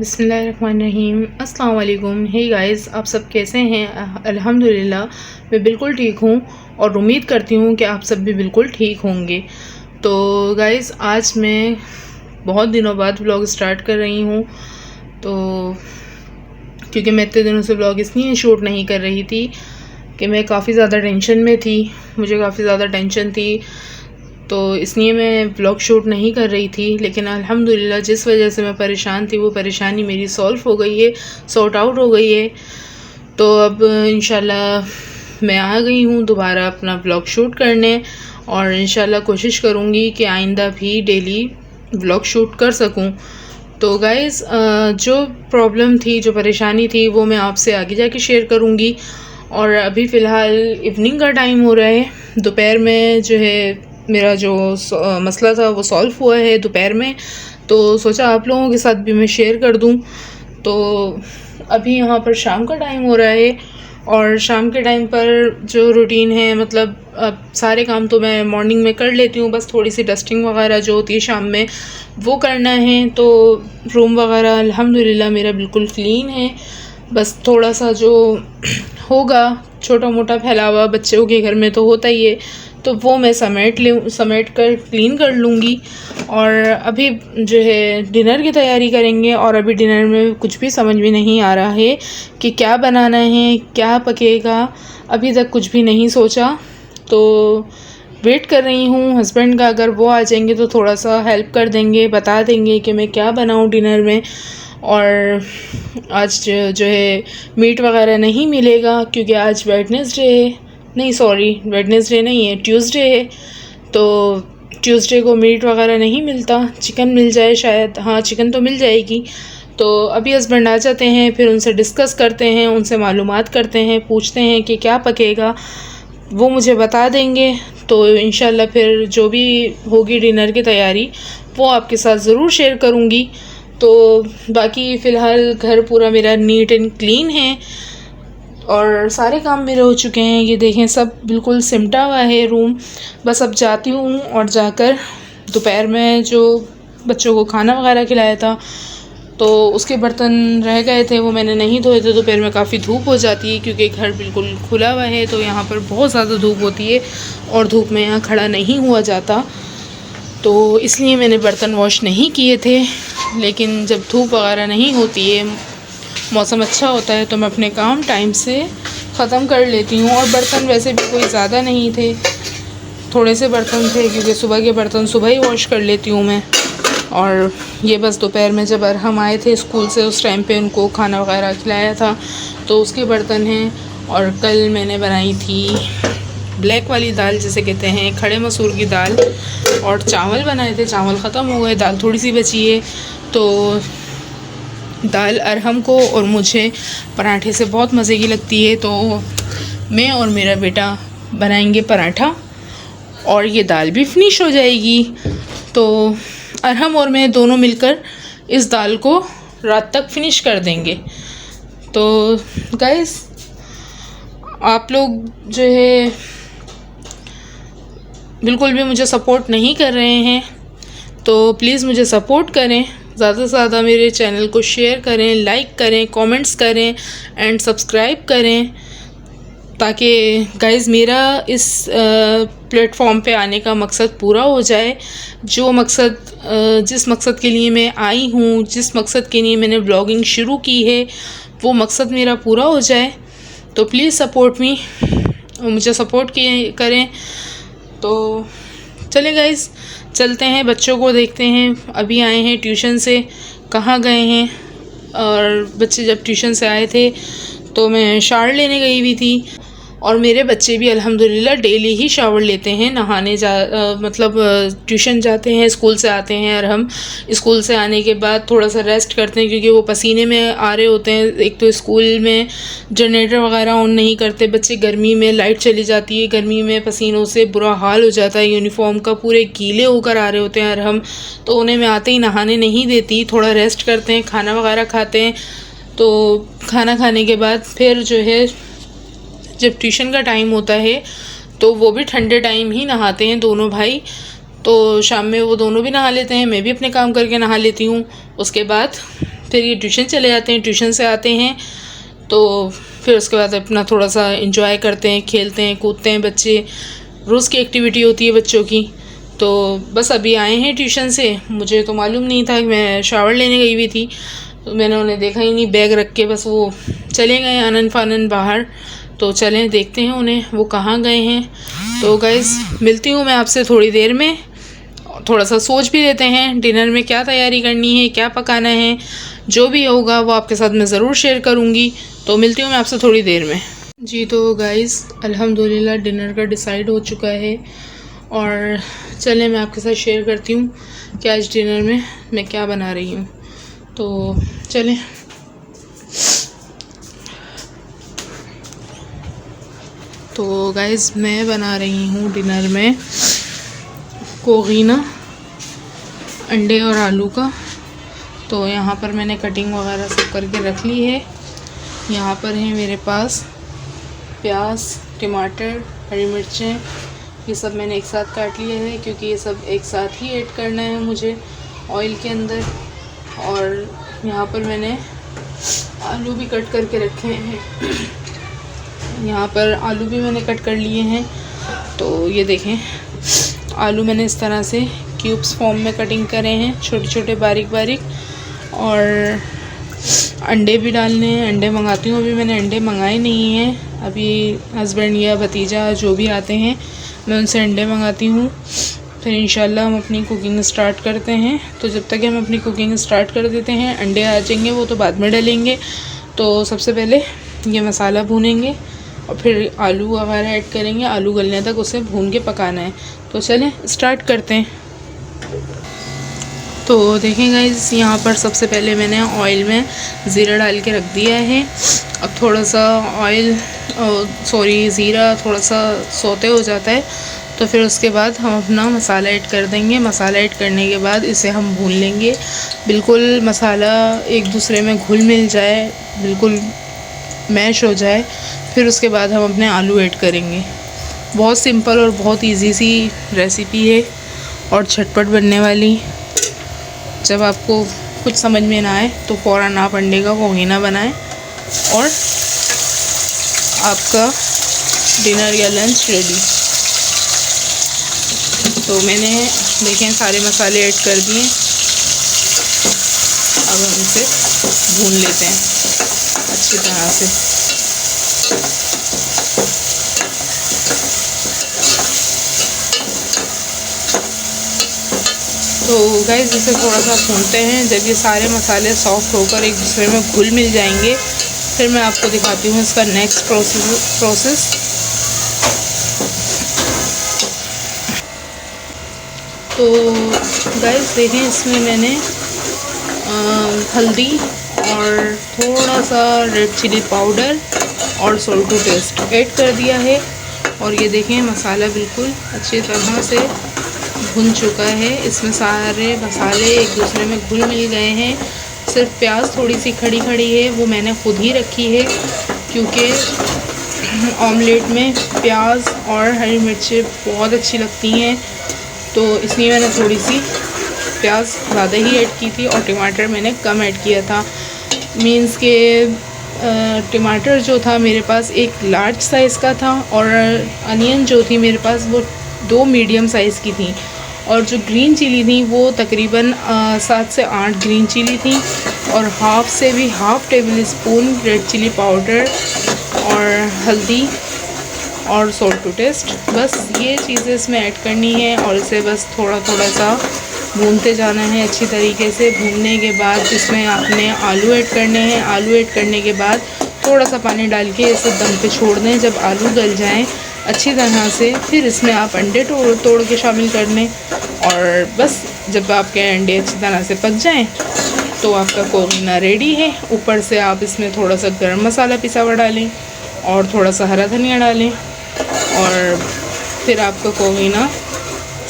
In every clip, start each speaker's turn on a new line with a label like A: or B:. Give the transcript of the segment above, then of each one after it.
A: बिस्मिल्लाहिर्रहमानिर्रहीम। अस्सलाम वालेकुम। हे गाइस, आप सब कैसे हैं? अल्हम्दुलिल्लाह मैं बिल्कुल ठीक हूँ और उम्मीद करती हूँ कि आप सब भी बिल्कुल ठीक होंगे। तो गाइस, आज मैं बहुत दिनों बाद व्लॉग स्टार्ट कर रही हूँ। तो क्योंकि मैं इतने दिनों से व्लॉग इसलिए शूट नहीं कर रही थी कि मैं काफ़ी ज़्यादा टेंशन में थी, मुझे काफ़ी ज़्यादा टेंशन थी, तो इसलिए मैं व्लॉग शूट नहीं कर रही थी। लेकिन अल्हम्दुलिल्लाह जिस वजह से मैं परेशान थी वो परेशानी मेरी सॉल्व हो गई है, सॉर्ट आउट हो गई है। तो अब इंशाल्लाह मैं आ गई हूँ दोबारा अपना व्लॉग शूट करने और इंशाल्लाह कोशिश करूँगी कि आइंदा भी डेली व्लॉग शूट कर सकूँ। तो गाइज़, जो प्रॉब्लम थी, जो परेशानी थी, वो मैं आपसे आगे जाके शेयर करूँगी। और अभी फ़िलहाल इवनिंग का टाइम हो रहा है। दोपहर में जो है मेरा जो मसला था वो सॉल्व हुआ है दोपहर में, तो सोचा आप लोगों के साथ भी मैं शेयर कर दूं। तो अभी यहाँ पर शाम का टाइम हो रहा है और शाम के टाइम पर जो रूटीन है, मतलब अब सारे काम तो मैं मॉर्निंग में कर लेती हूँ, बस थोड़ी सी डस्टिंग वगैरह जो होती है शाम में वो करना है। तो रूम वगैरह अल्हम्दुलिल्लाह मेरा बिल्कुल क्लीन है, बस थोड़ा सा जो होगा छोटा मोटा फैलावा बच्चों के घर में तो होता ही है, तो वो मैं समेट कर क्लीन कर लूँगी। और अभी जो है डिनर की तैयारी करेंगे और अभी डिनर में कुछ भी समझ में नहीं आ रहा है कि क्या बनाना है, क्या पकेगा, अभी तक कुछ भी नहीं सोचा। तो वेट कर रही हूँ हस्बैंड का, अगर वो आ जाएंगे तो थोड़ा सा हेल्प कर देंगे, बता देंगे कि मैं क्या बनाऊँ डिनर में। और आज जो है मीट वगैरह नहीं मिलेगा क्योंकि आज वेडनेसडे है, नहीं सॉरी वेडनेसडे नहीं है, ट्यूसडे है। तो ट्यूसडे को मीट वगैरह नहीं मिलता, चिकन मिल जाए शायद, हाँ चिकन तो मिल जाएगी। तो अभी हस्बैंड आ जाते हैं, फिर उनसे डिस्कस करते हैं, उनसे मालूमात करते हैं, पूछते हैं कि क्या पकेगा, वो मुझे बता देंगे। तो इंशाल्लाह फिर जो भी होगी डिनर की तैयारी वो आपके साथ ज़रूर शेयर करूँगी। तो बाकी फ़िलहाल घर पूरा मेरा नीट एंड क्लीन है और सारे काम मेरे हो चुके हैं। ये देखें, सब बिल्कुल सिमटा हुआ है रूम। बस अब जाती हूँ और जाकर दोपहर में जो बच्चों को खाना वगैरह खिलाया था तो उसके बर्तन रह गए थे, वो मैंने नहीं धोए थे। दोपहर में काफ़ी धूप हो जाती है क्योंकि घर बिल्कुल खुला हुआ है, तो यहाँ पर बहुत ज़्यादा धूप होती है और धूप में यहाँ खड़ा नहीं हुआ जाता, तो इसलिए मैंने बर्तन वॉश नहीं किए थे। लेकिन जब धूप वगैरह नहीं होती है, मौसम अच्छा होता है, तो मैं अपने काम टाइम से ख़त्म कर लेती हूँ। और बर्तन वैसे भी कोई ज़्यादा नहीं थे, थोड़े से बर्तन थे क्योंकि सुबह के बर्तन सुबह ही वॉश कर लेती हूँ मैं। और ये बस दोपहर में जब हम आए थे स्कूल से, उस टाइम पे उनको खाना वगैरह खिलाया था, तो उसके बर्तन हैं। और कल मैंने बनाई थी ब्लैक वाली दाल, जिसे कहते हैं खड़े मसूर की दाल, और चावल बनाए थे, चावल ख़त्म हो गए, दाल थोड़ी सी बची है। तो दाल अरहम को और मुझे पराठे से बहुत मज़े की लगती है, तो मैं और मेरा बेटा बनाएंगे पराठा और ये दाल भी फिनिश हो जाएगी। तो अरहम और मैं दोनों मिलकर इस दाल को रात तक फिनिश कर देंगे। तो गाइस, आप लोग जो है बिल्कुल भी मुझे सपोर्ट नहीं कर रहे हैं, तो प्लीज़ मुझे सपोर्ट करें, ज़्यादा से ज़्यादा मेरे चैनल को शेयर करें, लाइक करें, कमेंट्स करें एंड सब्सक्राइब करें, ताकि गाइज़ मेरा इस प्लेटफॉर्म पे आने का मकसद पूरा हो जाए। जो मकसद जिस मकसद के लिए मैं आई हूँ, जिस मकसद के लिए मैंने ब्लॉगिंग शुरू की है, वो मकसद मेरा पूरा हो जाए। तो प्लीज़ सपोर्ट मी, मुझे सपोर्ट करें। तो चले गाइज़, चलते हैं, बच्चों को देखते हैं। अभी आए हैं ट्यूशन से, कहाँ गए हैं। और बच्चे जब ट्यूशन से आए थे तो मैं शावर लेने गई हुई थी, और मेरे बच्चे भी अल्हम्दुलिल्लाह डेली ही शावर लेते हैं, नहाने मतलब ट्यूशन जाते हैं, स्कूल से आते हैं, और हम स्कूल से आने के बाद थोड़ा सा रेस्ट करते हैं क्योंकि वो पसीने में आ रहे होते हैं। एक तो स्कूल में जनरेटर वगैरह ऑन नहीं करते बच्चे, गर्मी में लाइट चली जाती है, गर्मी में पसीनों से बुरा हाल हो जाता है, यूनिफॉर्म का पूरे गीले होकर आ रहे होते हैं, और हम तो उन्हें मैं आते ही नहाने नहीं देती, थोड़ा रेस्ट करते हैं, खाना वगैरह खाते हैं। तो खाना खाने के बाद फिर जो है जब ट्यूशन का टाइम होता है तो वो भी ठंडे टाइम ही नहाते हैं दोनों भाई। तो शाम में वो दोनों भी नहा लेते हैं, मैं भी अपने काम करके नहा लेती हूँ। उसके बाद फिर ये ट्यूशन चले जाते हैं, ट्यूशन से आते हैं तो फिर उसके बाद अपना थोड़ा सा एंजॉय करते हैं, खेलते हैं, कूदते हैं। बच्चे रोज़ की एक्टिविटी होती है बच्चों की। तो बस अभी आए हैं ट्यूशन से, मुझे तो मालूम नहीं था कि मैं शावर लेने गई हुई थी, तो मैंने उन्हें देखा ही नहीं, बैग रख के बस वो चले गए आनन फानन बाहर। तो चलें देखते हैं उन्हें वो कहाँ गए हैं। तो गाइस मिलती हूँ मैं आपसे थोड़ी देर में। थोड़ा सा सोच भी लेते हैं डिनर में क्या तैयारी करनी है, क्या पकाना है। जो भी होगा वो आपके साथ मैं ज़रूर शेयर करूँगी। तो मिलती हूँ मैं आपसे थोड़ी देर में जी। तो गाइस अल्हम्दुलिल्लाह डिनर का डिसाइड हो चुका है और चलें मैं आपके साथ शेयर करती हूँ कि आज डिनर में मैं क्या बना रही हूँ। तो चलें। तो गाइस मैं बना रही हूँ डिनर में कोगीना, अंडे और आलू का। तो यहाँ पर मैंने कटिंग वगैरह सब करके रख ली है। यहाँ पर है मेरे पास प्याज, टमाटर, हरी मिर्चें, ये सब मैंने एक साथ काट लिया है क्योंकि ये सब एक साथ ही ऐड करना है मुझे ऑयल के अंदर। और यहाँ पर मैंने आलू भी कट करके रखे हैं। यहाँ पर आलू भी मैंने कट कर लिए हैं। तो ये देखें, आलू मैंने इस तरह से क्यूब्स फॉर्म में कटिंग करे हैं, छोटे छोटे बारीक बारीक। और अंडे भी डालने हैं, अंडे मंगाती हूँ। अभी मैंने अंडे मंगाए नहीं हैं, अभी हस्बैंड या भतीजा जो भी आते हैं मैं उनसे अंडे मंगाती हूँ। फिर इंशाल्लाह हम अपनी कुकिंग स्टार्ट करते हैं। तो जब तक हम अपनी कुकिंग स्टार्ट कर देते हैं, अंडे आ जाएंगे वो तो बाद में डालेंगे। तो सबसे पहले ये मसाला भूनेंगे और फिर आलू वगैरह ऐड करेंगे। आलू गलने तक उसे भून के पकाना है। तो चलें स्टार्ट करते हैं। तो देखें गाइस, यहाँ पर सबसे पहले मैंने ऑयल में ज़ीरा डाल के रख दिया है। अब थोड़ा सा ज़ीरा थोड़ा सा सौते हो जाता है तो फिर उसके बाद हम अपना मसाला ऐड कर देंगे। मसाला ऐड करने के बाद इसे हम भून लेंगे, बिल्कुल मसाला एक दूसरे में घुल मिल जाए, बिल्कुल मैश हो जाए। फिर उसके बाद हम अपने आलू ऐड करेंगे। बहुत सिंपल और बहुत इजी सी रेसिपी है और झटपट बनने वाली। जब आपको कुछ समझ में ना आए तो फ़ौरन आप अंडे का कोगीना बनाएं और आपका डिनर या लंच रेडी। तो मैंने देखें सारे मसाले ऐड कर दिए। अब हम इसे भून लेते हैं अच्छी तरह से। तो गाइस इसे थोड़ा सा भूनते हैं। जब ये सारे मसाले सॉफ्ट होकर एक दूसरे में घुल मिल जाएंगे फिर मैं आपको दिखाती हूँ इसका नेक्स्ट प्रोसेस। तो गाइस देखें, इसमें मैंने हल्दी और थोड़ा सा रेड चिली पाउडर और सॉल्ट टू टेस्ट ऐड कर दिया है। और ये देखें मसाला बिल्कुल अच्छी तरह से भुन चुका है। इसमें सारे मसाले एक दूसरे में घुल मिल गए हैं। सिर्फ प्याज थोड़ी सी खड़ी खड़ी है, वो मैंने खुद ही रखी है क्योंकि ऑमलेट में प्याज और हरी मिर्चें बहुत अच्छी लगती हैं। तो इसलिए मैंने थोड़ी सी प्याज ज़्यादा ही ऐड की थी और टमाटर मैंने कम ऐड किया था। मीन्स के टमाटर जो था मेरे पास एक लार्ज साइज़ का था और अनियन जो थी मेरे पास वो 2 मीडियम साइज़ की थी। और जो ग्रीन चिली थी वो तकरीबन 7 से 8 ग्रीन चिली थी और half tablespoon red chilli powder और हल्दी और सॉल्ट टू टेस्ट। बस ये चीज़ें इसमें ऐड करनी है और इसे बस थोड़ा थोड़ा सा भूनते जाना है अच्छी तरीके से। भूनने के बाद इसमें आपने आलू ऐड करने हैं। आलू ऐड करने के बाद थोड़ा सा पानी डाल के इसे दम पे छोड़ दें। जब आलू गल जाएं अच्छी तरह से फिर इसमें आप अंडे तोड़ के शामिल कर लें। और बस जब आपके अंडे अच्छी तरह से पक जाएं तो आपका कोगीना रेडी है। ऊपर से आप इसमें थोड़ा सा गरम मसाला पिसा हुआ डालें और थोड़ा सा हरा धनिया डालें और फिर आपका कोगीना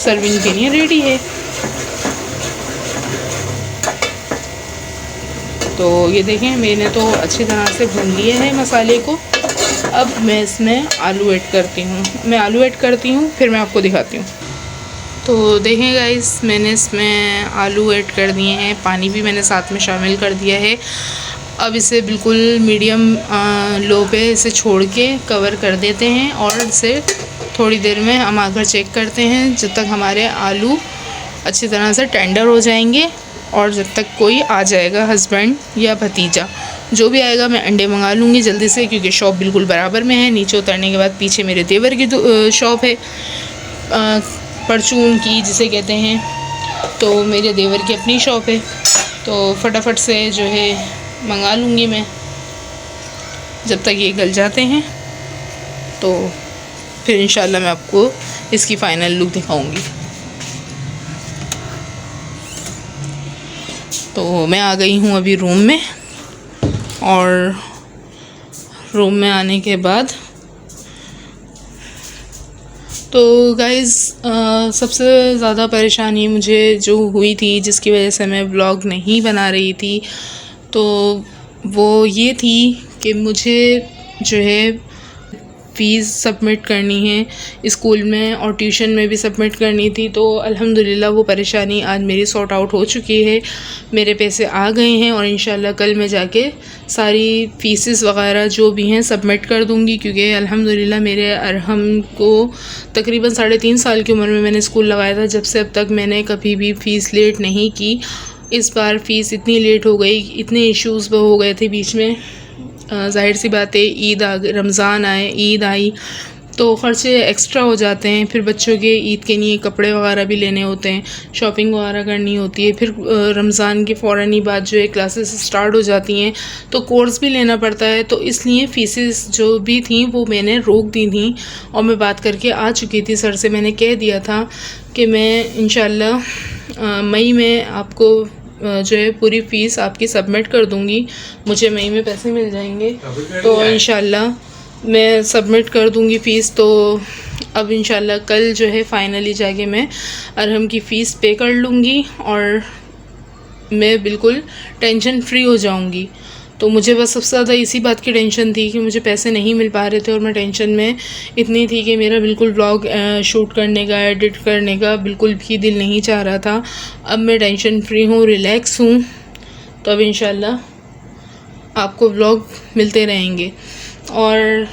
A: सर्विंग के लिए रेडी है। तो ये देखें मैंने तो अच्छी तरह से भून लिए हैं मसाले को। अब मैं इसमें आलू ऐड करती हूँ। फिर मैं आपको दिखाती हूँ। तो देखें गाइस, मैंने इसमें आलू ऐड कर दिए हैं, पानी भी मैंने साथ में शामिल कर दिया है। अब इसे बिल्कुल मीडियम लो पे इसे छोड़ के कवर कर देते हैं और इसे थोड़ी देर में हम आकर चेक करते हैं, जब तक हमारे आलू अच्छी तरह से टेंडर हो जाएंगे और जब तक कोई आ जाएगा, हस्बैंड या भतीजा जो भी आएगा। मैं अंडे मंगा लूँगी जल्दी से, क्योंकि शॉप बिल्कुल बराबर में है। नीचे उतरने के बाद पीछे मेरे देवर की शॉप है, परचून की जिसे कहते हैं, तो मेरे देवर की अपनी शॉप है। तो फटाफट से जो है मंगा लूँगी मैं, जब तक ये गल जाते हैं। तो फिर इंशाल्लाह मैं आपको इसकी फ़ाइनल लुक दिखाऊंगी। तो मैं आ गई हूँ अभी रूम में, और रूम में आने के बाद तो गाइज़ सबसे ज़्यादा परेशानी मुझे जो हुई थी, जिसकी वजह से मैं व्लॉग नहीं बना रही थी, तो वो ये थी कि मुझे जो है फ़ीस सबमिट करनी है स्कूल में और ट्यूशन में भी सबमिट करनी थी। तो अल्हम्दुलिल्लाह वो परेशानी आज मेरी सॉर्ट आउट हो चुकी है, मेरे पैसे आ गए हैं और इंशाल्लाह कल मैं जाके सारी फ़ीसेस वग़ैरह जो भी हैं सबमिट कर दूंगी। क्योंकि अल्हम्दुलिल्लाह मेरे अरहम को तकरीबन 3.5 साल की उम्र में मैंने स्कूल लगाया था, जब से अब तक मैंने कभी भी फ़ीस लेट नहीं की। इस बार फ़ीस इतनी लेट हो गई, इतने इश्यूज़ हो गए थे बीच में, ज़ाहिर सी बात है ईद आ गई, रमज़ान आए, ईद आई, तो ख़र्चे एक्स्ट्रा हो जाते हैं। फिर बच्चों के ईद के लिए कपड़े वगैरह भी लेने होते हैं, शॉपिंग वगैरह करनी होती है। फिर रमज़ान के फ़ौरन ही बाद जो है क्लासेस स्टार्ट हो जाती हैं, तो कोर्स भी लेना पड़ता है। तो इसलिए फ़ीसेस जो भी थी वो मैंने रोक दी थी और मैं बात करके आ चुकी थी सर से। मैंने कह दिया था कि मैं इंशाल्लाह मई में आपको जो है पूरी फ़ीस आपकी सबमिट कर दूंगी, मुझे मई में पैसे मिल जाएंगे तो इंशाल्लाह मैं सबमिट कर दूंगी फ़ीस। तो अब इंशाल्लाह कल जो है फ़ाइनली जाके मैं अरहम की फ़ीस पे कर लूँगी और मैं बिल्कुल टेंशन फ्री हो जाऊँगी। तो मुझे बस सबसे ज़्यादा इसी बात की टेंशन थी कि मुझे पैसे नहीं मिल पा रहे थे, और मैं टेंशन में इतनी थी कि मेरा बिल्कुल व्लॉग शूट करने का, एडिट करने का बिल्कुल भी दिल नहीं चाह रहा था। अब मैं टेंशन फ्री हूँ, रिलैक्स हूँ। तो अब इंशाल्लाह आपको व्लॉग मिलते रहेंगे। और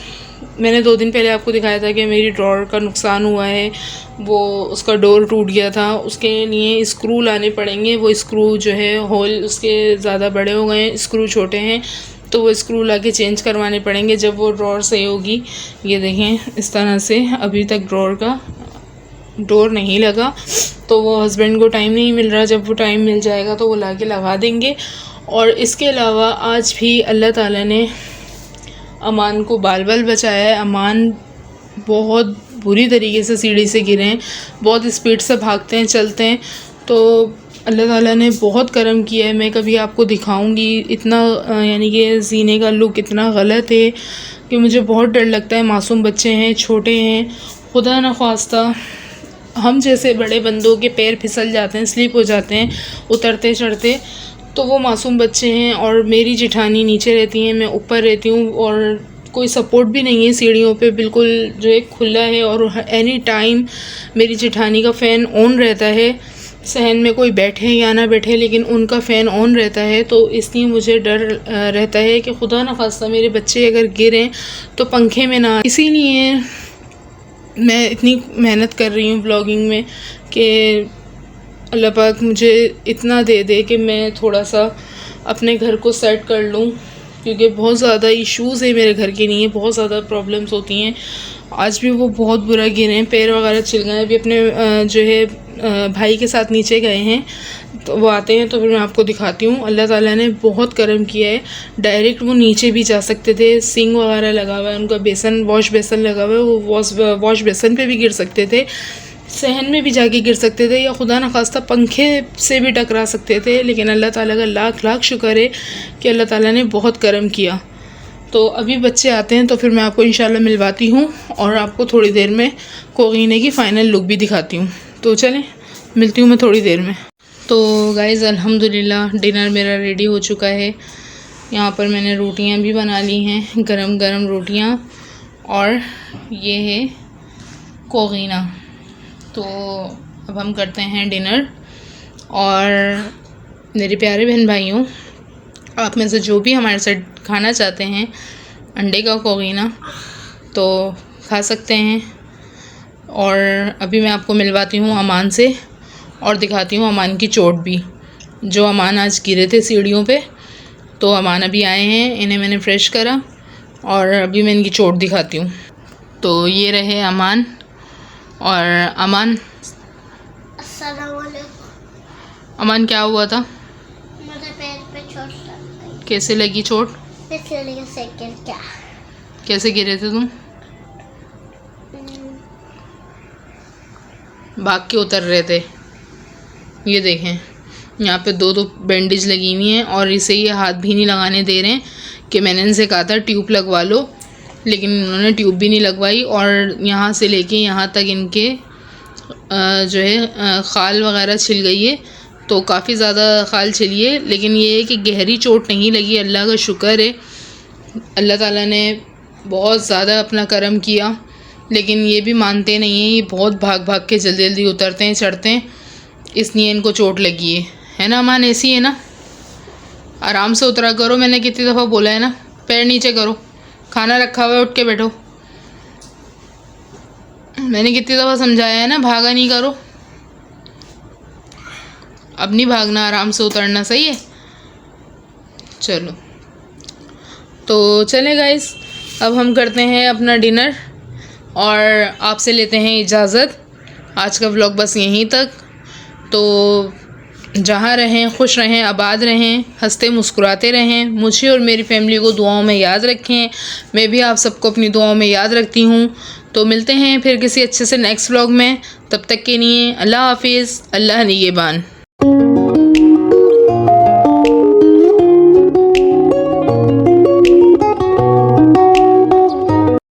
A: मैंने 2 दिन पहले आपको दिखाया था कि मेरी ड्रॉअर का नुकसान हुआ है, वो उसका डोर टूट गया था, उसके लिए स्क्रू लाने पड़ेंगे। वो स्क्रू जो है होल उसके ज़्यादा बड़े हो गए हैं, स्क्रू छोटे हैं, तो वो स्क्रू लाके चेंज करवाने पड़ेंगे जब वो ड्रॉअर सही होगी। ये देखें इस तरह से अभी तक ड्रॉअर का डोर नहीं लगा, तो वो हस्बैंड को टाइम नहीं मिल रहा, जब वो टाइम मिल जाएगा तो वो लाके लगा देंगे। और इसके अलावा आज भी अल्लाह ताला ने अमान को बाल बाल बचाया है। अमान बहुत बुरी तरीके से सीढ़ी से गिरे हैं, बहुत स्पीड से भागते हैं, चलते हैं, तो अल्लाह ताला ने बहुत करम किया है। मैं कभी आपको दिखाऊंगी, इतना यानी कि जीने का लुक इतना गलत है कि मुझे बहुत डर लगता है। मासूम बच्चे हैं, छोटे हैं, खुदा न ख्वास्ता हम जैसे बड़े बंदों के पैर फिसल जाते हैं, स्लिप हो जाते हैं उतरते चढ़ते, तो वो मासूम बच्चे हैं। और मेरी जेठानी नीचे रहती हैं, मैं ऊपर रहती हूँ, और कोई सपोर्ट भी नहीं है सीढ़ियों पे, बिल्कुल जो है खुला है। और एनी टाइम मेरी जेठानी का फ़ैन ऑन रहता है, सहन में कोई बैठे या ना बैठे लेकिन उनका फ़ैन ऑन रहता है। तो इसलिए मुझे डर रहता है कि खुदा न खास्ता मेरे बच्चे अगर गिरें तो पंखे में ना। इसीलिए मैं इतनी मेहनत कर रही हूँ ब्लॉगिंग में कि अल्लाह पाक मुझे इतना दे दे कि मैं थोड़ा सा अपने घर को सेट कर लूँ, क्योंकि बहुत ज़्यादा इश्यूज़ है मेरे घर के लिए, बहुत ज़्यादा प्रॉब्लम्स होती हैं। आज भी वो बहुत बुरा गिरे हैं, पैर वगैरह छिल गए। अभी अपने जो है भाई के साथ नीचे गए हैं, तो वो आते हैं तो फिर मैं आपको दिखाती हूँ। अल्लाह ताला ने बहुत करम किया है, डायरेक्ट वो नीचे भी जा सकते थे, सिंक वगैरह लगा हुआ है उनका, बेसन वॉश बेसन लगा हुआ है, वो वॉश बेसन पे भी गिर सकते थे, सहन में भी जाके गिर सकते थे, या खुदा न खास्ता पंखे से भी टकरा सकते थे। लेकिन अल्लाह ताला का लाख लाख शुक्र है कि अल्लाह ताला ने बहुत करम किया। तो अभी बच्चे आते हैं तो फिर मैं आपको इंशाल्लाह मिलवाती हूँ और आपको थोड़ी देर में कोगीने की फ़ाइनल लुक भी दिखाती हूँ। तो चलें, मिलती हूँ मैं थोड़ी देर में। तो गाइज़ अल्हम्दुलिल्लाह डिनर मेरा रेडी हो चुका है। यहाँ पर मैंने रोटियाँ भी बना ली हैं, गरम गरम रोटियाँ, और ये है कोगीना। तो अब हम करते हैं डिनर। और मेरे प्यारे बहन भाइयों, आप में से जो भी हमारे साथ खाना चाहते हैं अंडे का कोगीना तो खा सकते हैं। और अभी मैं आपको मिलवाती हूँ अमान से और दिखाती हूँ अमान की चोट भी। जो अमान आज गिरे थे सीढ़ियों पे, तो अमान अभी आए हैं, इन्हें मैंने फ्रेश करा और अभी मैं इनकी चोट दिखाती हूँ। तो ये रहे अमान। और अमान, अमान क्या हुआ था?
B: मेरे पैर पे चोट लग गई।
A: कैसे लगी चोट?
B: इसलिए साइकिल क्या?
A: कैसे गिरे थे तुम? भाग के उतर रहे थे। ये देखें, यहाँ पे दो बैंडेज लगी हुई हैं और इसे ये हाथ भी नहीं लगाने दे रहे हैं कि मैंने इनसे कहा था ट्यूब लगवा लो, लेकिन इन्होंने ट्यूब भी नहीं लगवाई। और यहाँ से लेके यहाँ तक इनके जो है खाल वगैरह छिल गई है, तो काफ़ी ज़्यादा खाल छिली है। लेकिन ये है कि गहरी चोट नहीं लगी, अल्लाह का शुक्र है। अल्लाह ताला ने बहुत ज़्यादा अपना करम किया। लेकिन ये भी मानते नहीं हैं, ये बहुत भाग भाग के जल्दी जल्दी उतरते हैं, चढ़ते हैं, इसलिए इनको चोट लगी है ना अमान? ऐसी है ना, आराम से उतरा करो, मैंने कितनी दफ़ा बोला है ना। पैर नीचे करो, खाना रखा हुआ है, उठ के बैठो। मैंने कितनी दफ़ा समझाया है ना, भागा नहीं करो। अब नहीं भागना, आराम से उतरना, सही है? चलो, तो चले गाइस, अब हम करते हैं अपना डिनर और आपसे लेते हैं इजाज़त। आज का व्लॉग बस यहीं तक। तो जहाँ रहें खुश रहें, आबाद रहें, हंसते मुस्कुराते रहें, मुझे और मेरी फैमिली को दुआओं में याद रखें। मैं भी आप सबको अपनी दुआओं में याद रखती हूँ। तो मिलते हैं फिर किसी अच्छे से नेक्स्ट व्लॉग में। तब तक के लिए अल्लाह हाफिज़, अल्लाह निगहबान।